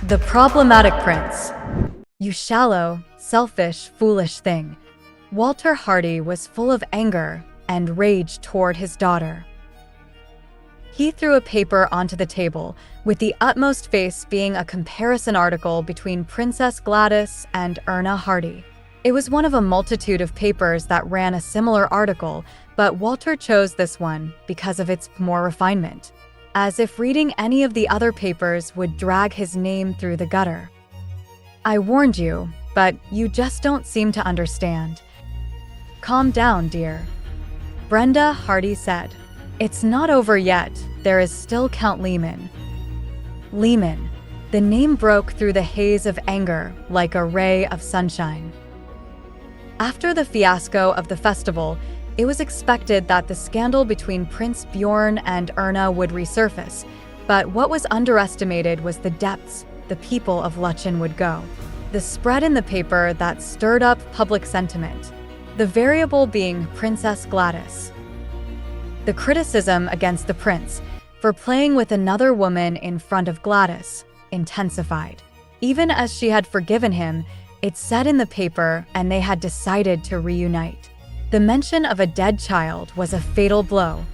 The problematic prince. You shallow, selfish, foolish thing. Walter Hardy was full of anger and rage toward his daughter. He threw a paper onto the table, with the utmost face being a comparison article between Princess Gladys and Erna Hardy. It was one of a multitude of papers that ran a similar article, but Walter chose this one because of its more refinement, as if reading any of the other papers would drag his name through the gutter. I warned you, but you just don't seem to understand. Calm down, dear. Brenda Hardy said. It's not over yet. There is still Count Lehman. Lehman. The name broke through the haze of anger like a ray of sunshine. After the fiasco of the festival, it was expected that the scandal between Prince Bjorn and Erna would resurface, but what was underestimated was the depths the people of Luchen would go. The spread in the paper that stirred up public sentiment, the variable being Princess Gladys. The criticism against the prince for playing with another woman in front of Gladys intensified. Even as she had forgiven him, it said in the paper, and they had decided to reunite. The mention of a dead child was a fatal blow.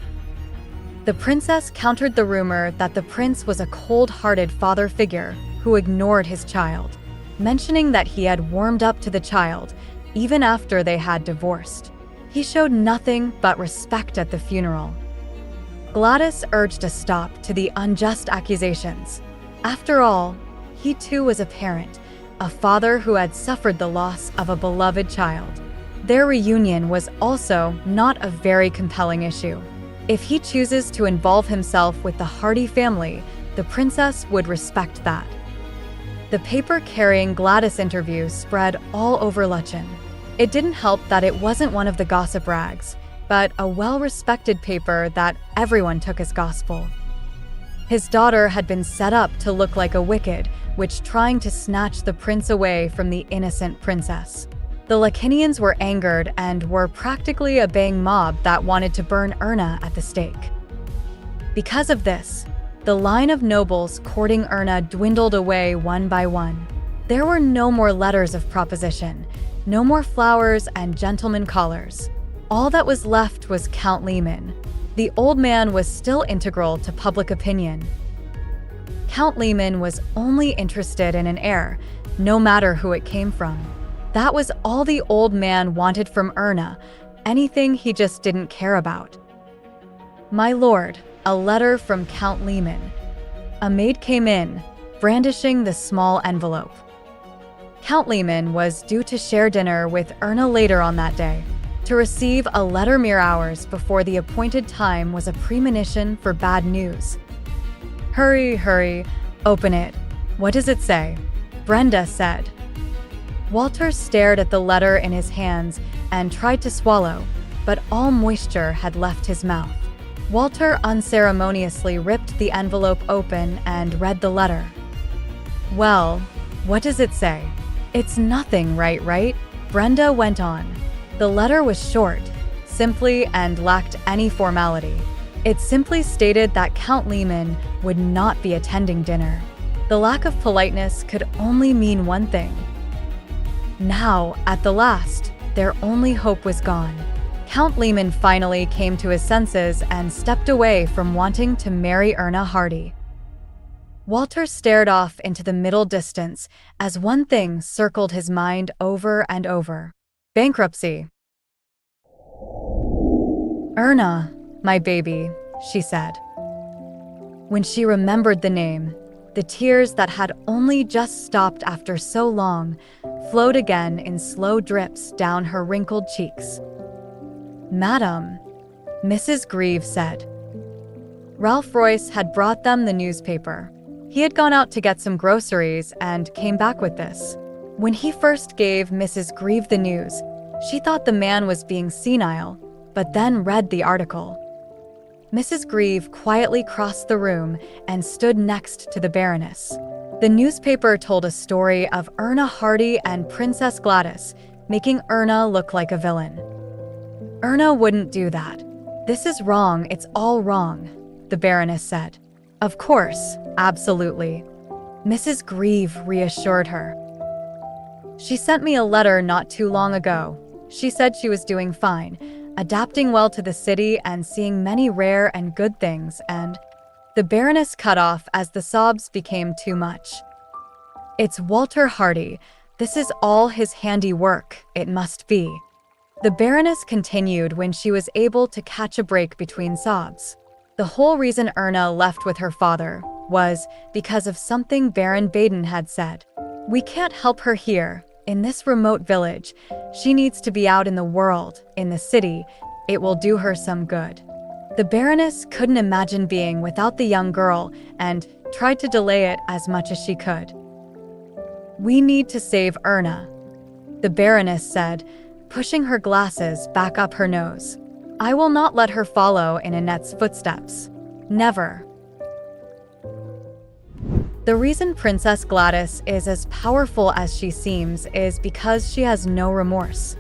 The princess countered the rumor that the prince was a cold-hearted father figure who ignored his child, mentioning that he had warmed up to the child even after they had divorced. He showed nothing but respect at the funeral. Gladys urged a stop to the unjust accusations. After all, he too was a parent, a father who had suffered the loss of a beloved child. Their reunion was also not a very compelling issue. If he chooses to involve himself with the Hardy family, the princess would respect that. The paper carrying Gladys' interview spread all over Luchen. It didn't help that it wasn't one of the gossip rags, but a well-respected paper that everyone took as gospel. His daughter had been set up to look like a wicked witch trying to snatch the prince away from the innocent princess. The Luchenians were angered and were practically a baying mob that wanted to burn Erna at the stake. Because of this, the line of nobles courting Erna dwindled away one by one. There were no more letters of proposition, no more flowers and gentlemen callers. All that was left was Count Lehman. The old man was still integral to public opinion. Count Lehman was only interested in an heir, no matter who it came from. That was all the old man wanted from Erna, anything he just didn't care about. My lord, a letter from Count Lehman. A maid came in, brandishing the small envelope. Count Lehman was due to share dinner with Erna later on that day. To receive a letter mere hours before the appointed time was a premonition for bad news. Hurry, hurry, open it. What does it say? Brenda said. Walter stared at the letter in his hands and tried to swallow, but all moisture had left his mouth. Walter unceremoniously ripped the envelope open and read the letter. Well, what does it say? It's nothing, right? Brenda went on. The letter was short, simply, and lacked any formality. It simply stated that Count Lehman would not be attending dinner. The lack of politeness could only mean one thing. Now, at the last, their only hope was gone. Count Lehman finally came to his senses and stepped away from wanting to marry Erna Hardy. Walter stared off into the middle distance as one thing circled his mind over and over. Bankruptcy. Erna, my baby, she said. When she remembered the name, the tears that had only just stopped after so long flowed again in slow drips down her wrinkled cheeks. Madam, Mrs. Grieve said. Ralph Royce had brought them the newspaper. He had gone out to get some groceries and came back with this. When he first gave Mrs. Grieve the news, she thought the man was being senile, but then read the article. Mrs. Grieve quietly crossed the room and stood next to the Baroness. The newspaper told a story of Erna Hardy and Princess Gladys, making Erna look like a villain. Erna wouldn't do that. This is wrong, it's all wrong, the Baroness said. Of course, absolutely. Mrs. Grieve reassured her. She sent me a letter not too long ago. She said she was doing fine, adapting well to the city and seeing many rare and good things, and the Baroness cut off as the sobs became too much. It's Walter Hardy. This is all his handiwork, it must be. The Baroness continued when she was able to catch a break between sobs. The whole reason Erna left with her father was because of something Baron Baden had said. We can't help her here, in this remote village. She needs to be out in the world, in the city. It will do her some good. The Baroness couldn't imagine being without the young girl and tried to delay it as much as she could. We need to save Erna, the Baroness said, pushing her glasses back up her nose. I will not let her follow in Annette's footsteps. Never. The reason Princess Gladys is as powerful as she seems is because she has no remorse.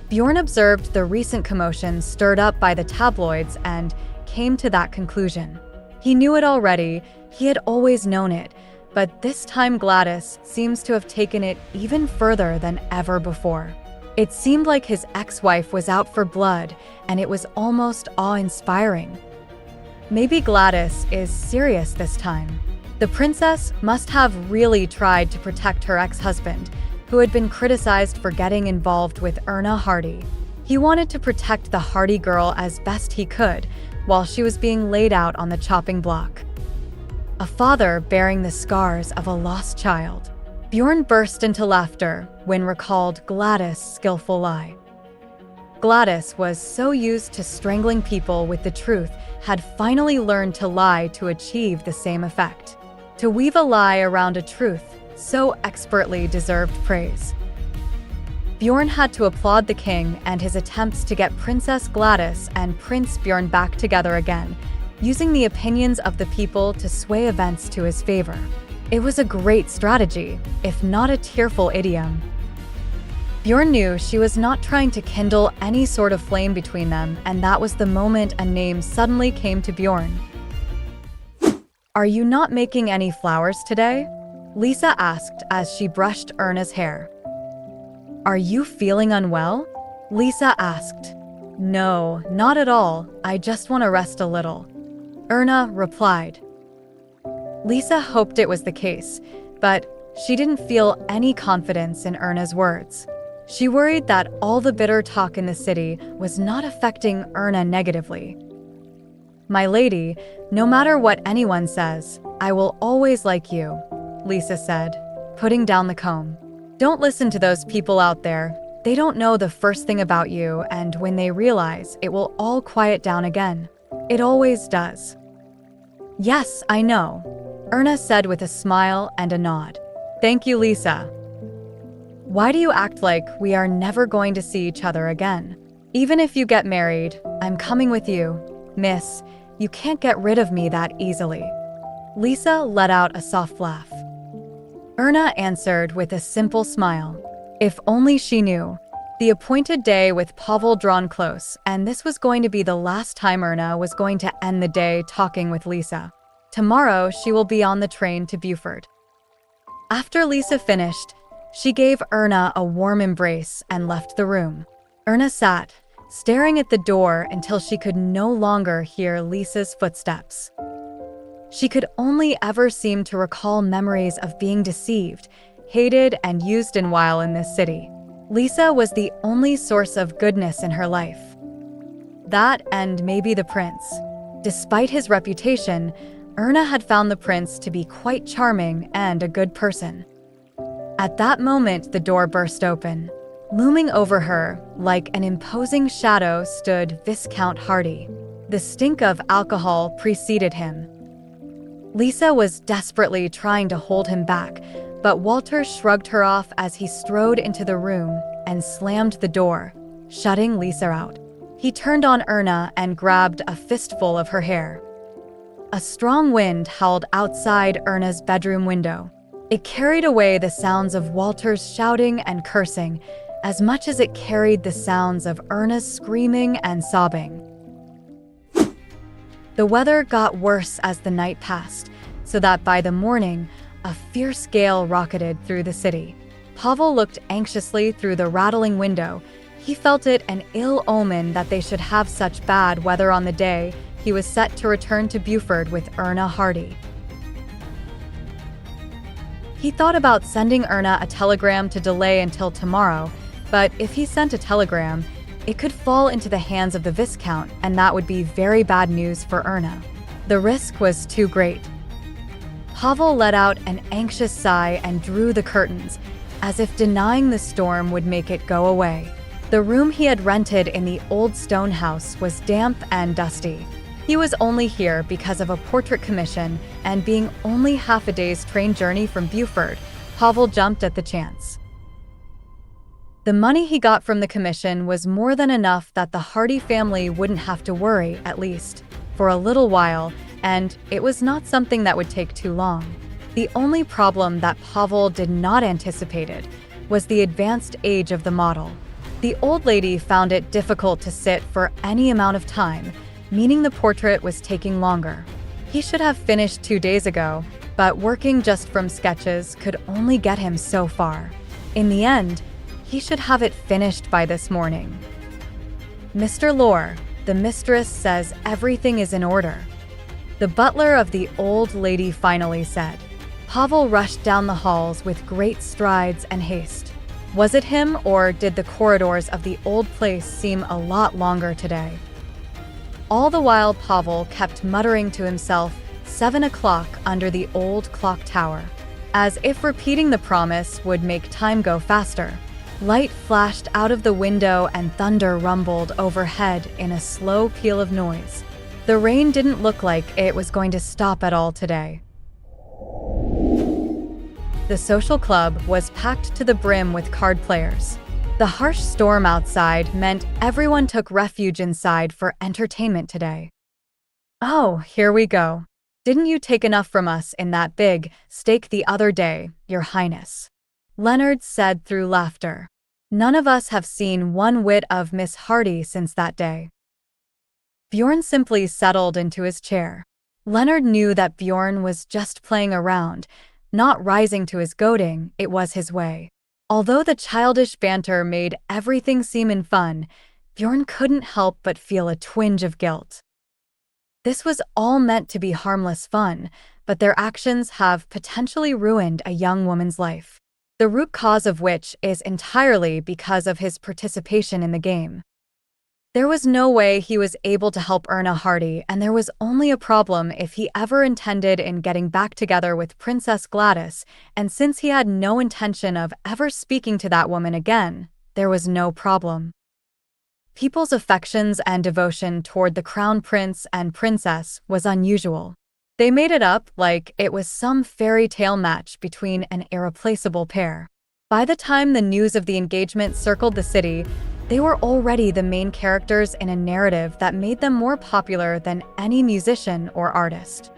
Bjorn observed the recent commotion stirred up by the tabloids and came to that conclusion. He knew it already, he had always known it, but this time Gladys seems to have taken it even further than ever before. It seemed like his ex-wife was out for blood, and it was almost awe-inspiring. Maybe Gladys is serious this time. The princess must have really tried to protect her ex-husband, who had been criticized for getting involved with Erna Hardy. He wanted to protect the Hardy girl as best he could, while she was being laid out on the chopping block. A father bearing the scars of a lost child. Bjorn burst into laughter when recalled Gladys' skillful lie. Gladys was so used to strangling people with the truth, had finally learned to lie to achieve the same effect. To weave a lie around a truth so expertly deserved praise. Bjorn had to applaud the king and his attempts to get Princess Gladys and Prince Bjorn back together again, using the opinions of the people to sway events to his favor. It was a great strategy, if not a tearful idiom. Bjorn knew she was not trying to kindle any sort of flame between them, and that was the moment a name suddenly came to Bjorn. Are you not making any flowers today? Lisa asked as she brushed Erna's hair. Are you feeling unwell? Lisa asked. No, not at all. I just want to rest a little. Erna replied. Lisa hoped it was the case, but she didn't feel any confidence in Erna's words. She worried that all the bitter talk in the city was not affecting Erna negatively. My lady, no matter what anyone says, I will always like you, Lisa said, putting down the comb. Don't listen to those people out there. They don't know the first thing about you, and when they realize, it will all quiet down again. It always does. Yes, I know, Erna said with a smile and a nod. Thank you, Lisa. Why do you act like we are never going to see each other again? Even if you get married, I'm coming with you. Miss, you can't get rid of me that easily. Lisa let out a soft laugh. Erna answered with a simple smile. If only she knew. The appointed day with Pavel drawn close, and this was going to be the last time Erna was going to end the day talking with Lisa. Tomorrow, she will be on the train to Beaufort. After Lisa finished, she gave Erna a warm embrace and left the room. Erna sat, staring at the door until she could no longer hear Lisa's footsteps. She could only ever seem to recall memories of being deceived, hated, and used in while in this city. Lisa was the only source of goodness in her life. That and maybe the prince. Despite his reputation, Erna had found the prince to be quite charming and a good person. At that moment, the door burst open. Looming over her, like an imposing shadow, stood Viscount Hardy. The stink of alcohol preceded him. Lisa was desperately trying to hold him back, but Walter shrugged her off as he strode into the room and slammed the door, shutting Lisa out. He turned on Erna and grabbed a fistful of her hair. A strong wind howled outside Erna's bedroom window. It carried away the sounds of Walter's shouting and cursing, as much as it carried the sounds of Erna's screaming and sobbing. The weather got worse as the night passed, so that by the morning, a fierce gale rocketed through the city. Pavel looked anxiously through the rattling window. He felt it an ill omen that they should have such bad weather on the day he was set to return to Buford with Erna Hardy. He thought about sending Erna a telegram to delay until tomorrow, but if he sent a telegram, it could fall into the hands of the Viscount, and that would be very bad news for Erna. The risk was too great. Pavel let out an anxious sigh and drew the curtains, as if denying the storm would make it go away. The room he had rented in the old stone house was damp and dusty. He was only here because of a portrait commission, and being only half a day's train journey from Buford, Pavel jumped at the chance. The money he got from the commission was more than enough that the Hardy family wouldn't have to worry, at least, for a little while, and it was not something that would take too long. The only problem that Pavel did not anticipate was the advanced age of the model. The old lady found it difficult to sit for any amount of time, meaning the portrait was taking longer. He should have finished 2 days ago, but working just from sketches could only get him so far. In the end, he should have it finished by this morning. "Mr. Lore, the mistress says everything is in order," the butler of the old lady finally said. Pavel rushed down the halls with great strides and haste. Was it him, or did the corridors of the old place seem a lot longer today? All the while, Pavel kept muttering to himself, 7 o'clock under the old clock tower, as if repeating the promise would make time go faster. Light flashed out of the window and thunder rumbled overhead in a slow peal of noise. The rain didn't look like it was going to stop at all today. The social club was packed to the brim with card players. The harsh storm outside meant everyone took refuge inside for entertainment today. "Oh, here we go. Didn't you take enough from us in that big steak the other day, Your Highness?" Leonard said through laughter. "None of us have seen one whit of Miss Hardy since that day." Bjorn simply settled into his chair. Leonard knew that Bjorn was just playing around, not rising to his goading. It was his way. Although the childish banter made everything seem in fun, Bjorn couldn't help but feel a twinge of guilt. This was all meant to be harmless fun, but their actions have potentially ruined a young woman's life, the root cause of which is entirely because of his participation in the game. There was no way he was able to help Erna Hardy, and there was only a problem if he ever intended in getting back together with Princess Gladys, and since he had no intention of ever speaking to that woman again, there was no problem. People's affections and devotion toward the crown prince and princess was unusual. They made it up like it was some fairy tale match between an irreplaceable pair. By the time the news of the engagement circled the city, they were already the main characters in a narrative that made them more popular than any musician or artist.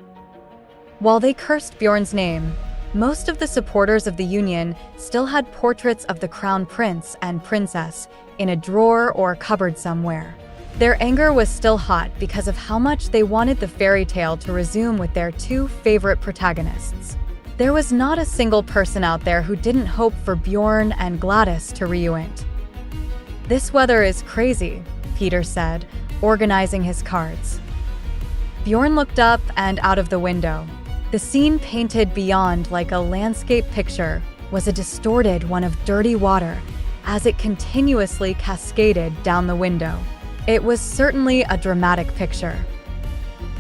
While they cursed Bjorn's name, most of the supporters of the union still had portraits of the crown prince and princess in a drawer or cupboard somewhere. Their anger was still hot because of how much they wanted the fairy tale to resume with their two favorite protagonists. There was not a single person out there who didn't hope for Bjorn and Gladys to reunite. "This weather is crazy," Peter said, organizing his cards. Bjorn looked up and out of the window. The scene painted beyond like a landscape picture was a distorted one of dirty water as it continuously cascaded down the window. It was certainly a dramatic picture.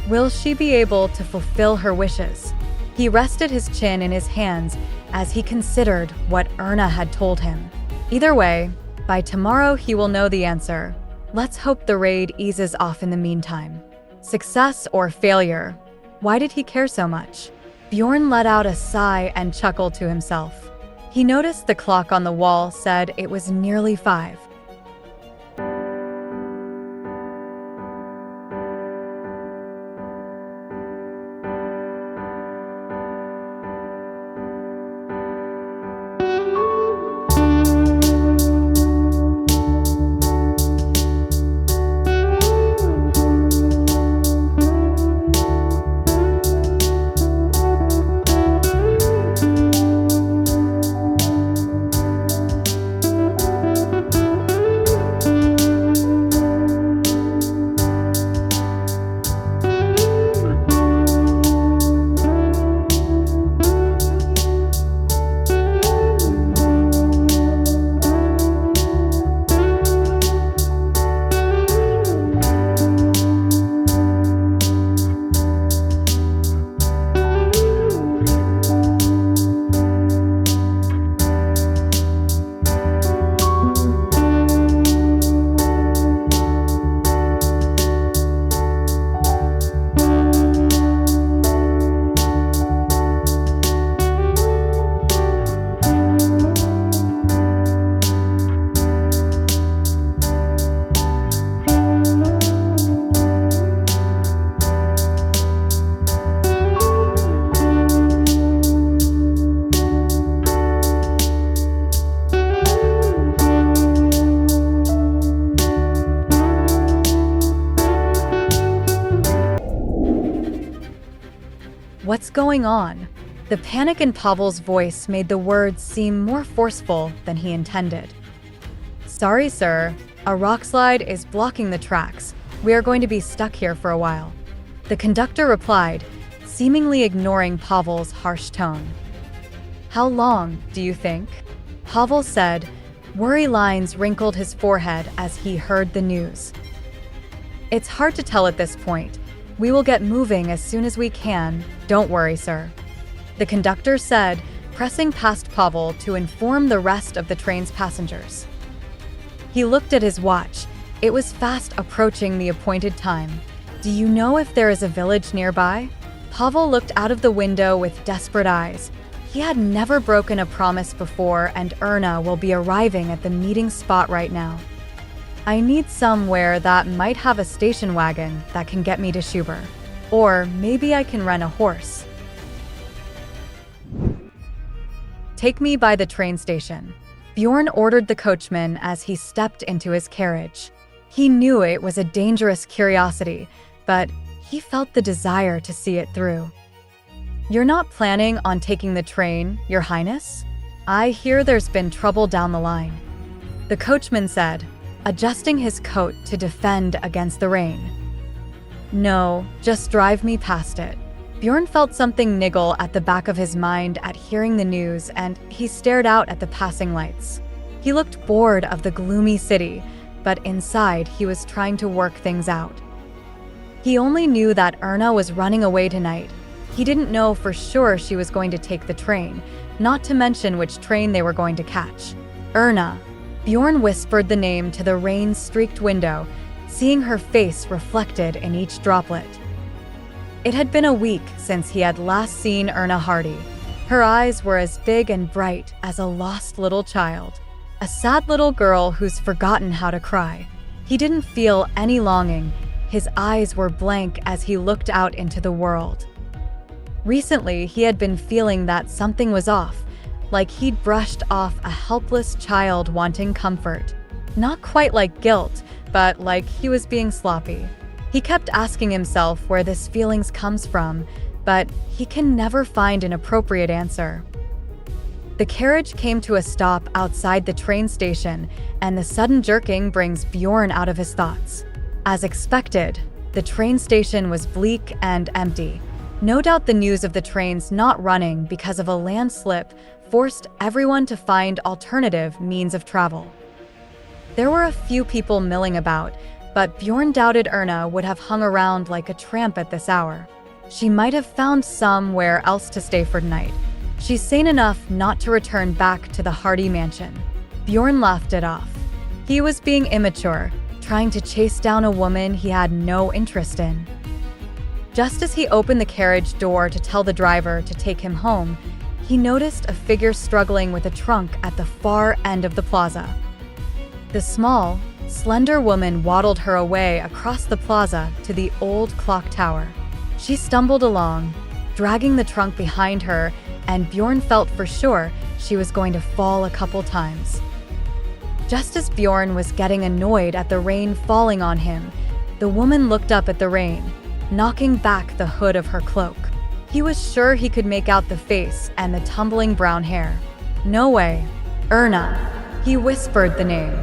Will she be able to fulfill her wishes? He rested his chin in his hands as he considered what Erna had told him. Either way, by tomorrow he will know the answer. Let's hope the raid eases off in the meantime. Success or failure, why did he care so much? Bjorn let out a sigh and chuckled to himself. He noticed the clock on the wall said it was nearly 5. going on?" The panic in Pavel's voice made the words seem more forceful than he intended. "Sorry, sir. A rock slide is blocking the tracks. We are going to be stuck here for a while," the conductor replied, seemingly ignoring Pavel's harsh tone. "How long, do you think?" Pavel said. Worry lines wrinkled his forehead as he heard the news. "It's hard to tell at this point. We will get moving as soon as we can. Don't worry, sir," the conductor said, pressing past Pavel to inform the rest of the train's passengers. He looked at his watch. It was fast approaching the appointed time. "Do you know if there is a village nearby?" Pavel looked out of the window with desperate eyes. He had never broken a promise before, and Erna will be arriving at the meeting spot right now. "I need somewhere that might have a station wagon that can get me to Schuber. Or maybe I can rent a horse." "Take me by the train station," Bjorn ordered the coachman as he stepped into his carriage. He knew it was a dangerous curiosity, but he felt the desire to see it through. "You're not planning on taking the train, Your Highness? I hear there's been trouble down the line," the coachman said, adjusting his coat to defend against the rain. "No, just drive me past it." Bjorn felt something niggle at the back of his mind at hearing the news, and he stared out at the passing lights. He looked bored of the gloomy city, but inside he was trying to work things out. He only knew that Erna was running away tonight. He didn't know for sure she was going to take the train, not to mention which train they were going to catch. "Erna." Bjorn whispered the name to the rain-streaked window, seeing her face reflected in each droplet. It had been a week since he had last seen Erna Hardy. Her eyes were as big and bright as a lost little child, a sad little girl who's forgotten how to cry. He didn't feel any longing. His eyes were blank as he looked out into the world. Recently, he had been feeling that something was off, like he'd brushed off a helpless child wanting comfort. Not quite like guilt, but like he was being sloppy. He kept asking himself where this feelings comes from, but he can never find an appropriate answer. The carriage came to a stop outside the train station, and the sudden jerking brings Bjorn out of his thoughts. As expected, the train station was bleak and empty. No doubt the news of the trains not running because of a landslip forced everyone to find alternative means of travel. There were a few people milling about, but Bjorn doubted Erna would have hung around like a tramp at this hour. She might have found somewhere else to stay for tonight. She's sane enough not to return back to the Hardy mansion. Bjorn laughed it off. He was being immature, trying to chase down a woman he had no interest in. Just as he opened the carriage door to tell the driver to take him home, he noticed a figure struggling with a trunk at the far end of the plaza. The small, slender woman waddled her away across the plaza to the old clock tower. She stumbled along, dragging the trunk behind her, and Bjorn felt for sure she was going to fall a couple times. Just as Bjorn was getting annoyed at the rain falling on him, the woman looked up at the rain, knocking back the hood of her cloak. He was sure he could make out the face and the tumbling brown hair. "No way. Erna." He whispered the name.